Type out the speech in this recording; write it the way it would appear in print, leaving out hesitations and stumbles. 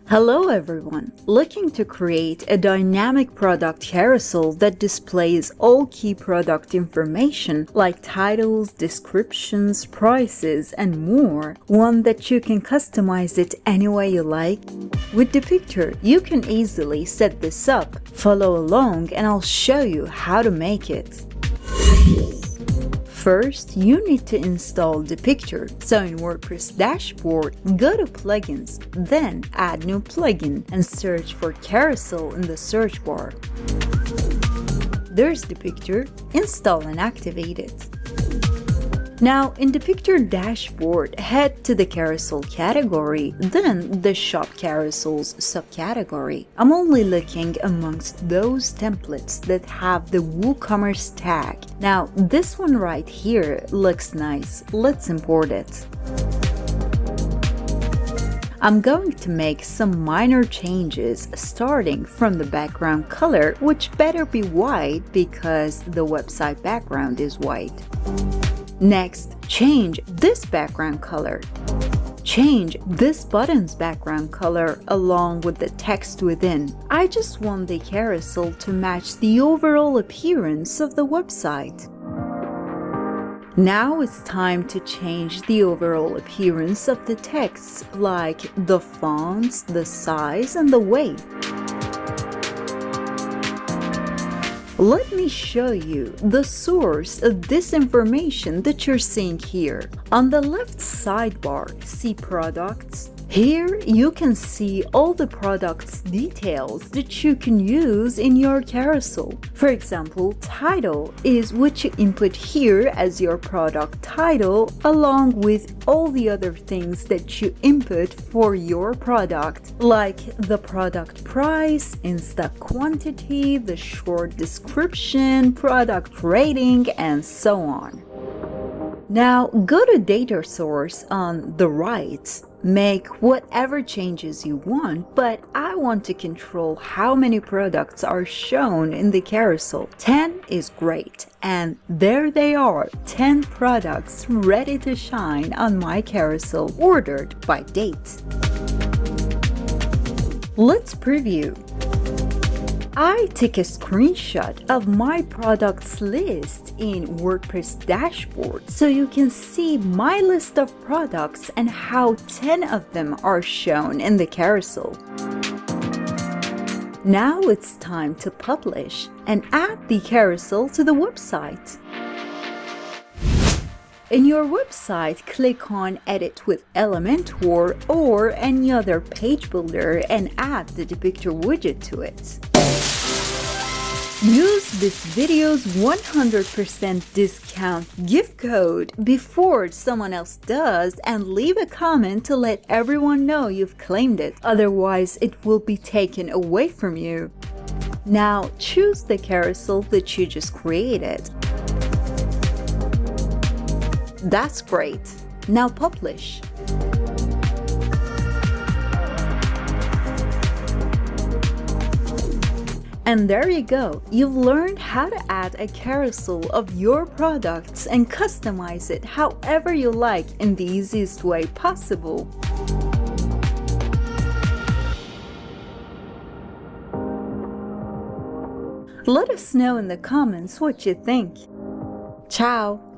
Hello everyone! Looking to create a dynamic product carousel that displays all key product information like titles, descriptions, prices, and more, one that you can customize it any way you like? With Depicter, you can easily set this up. Follow along and I'll show you how to make it. First, you need to install Depicter. So in WordPress dashboard, go to plugins, then add new plugin and search for Carousel in the search bar. There's Depicter, install and activate it. Now in Depicter dashboard, head to the Carousel category, then the Shop Carousels subcategory. I'm only looking amongst those templates that have the WooCommerce tag. Now this one right here looks nice. Let's import it. I'm going to make some minor changes starting from the background color, which better be white because the website background is white. Next, change this background color. Change this button's background color along with the text within. I just want the carousel to match the overall appearance of the website. Now it's time to change the overall appearance of the text, like the fonts, the size, and the weight. Let me show you the source of this information that you're seeing here. On the left sidebar, see Products. Here you can see all the products details that you can use in your carousel. For example, title is what you input here as your product title, along with all the other things that you input for your product, like the product price, in-stock quantity, the short description, product rating, and so on. Now go to data source on the right. Make whatever changes you want, but I want to control how many products are shown in the carousel. 10 is great, and there they are, 10 products ready to shine on my carousel, ordered by date. Let's preview. I took a screenshot of my products list in WordPress dashboard so you can see my list of products and how 10 of them are shown in the carousel. Now it's time to publish and add the carousel to the website. In your website, click on Edit with Elementor or any other page builder and add the Depicter widget to it. Use this video's 100% discount gift code before someone else does and leave a comment to let everyone know you've claimed it. Otherwise, it will be taken away from you. Now, choose the carousel that you just created. That's great. Now publish. And there you go, you've learned how to add a carousel of your products and customize it however you like in the easiest way possible. Let us know in the comments what you think. Ciao!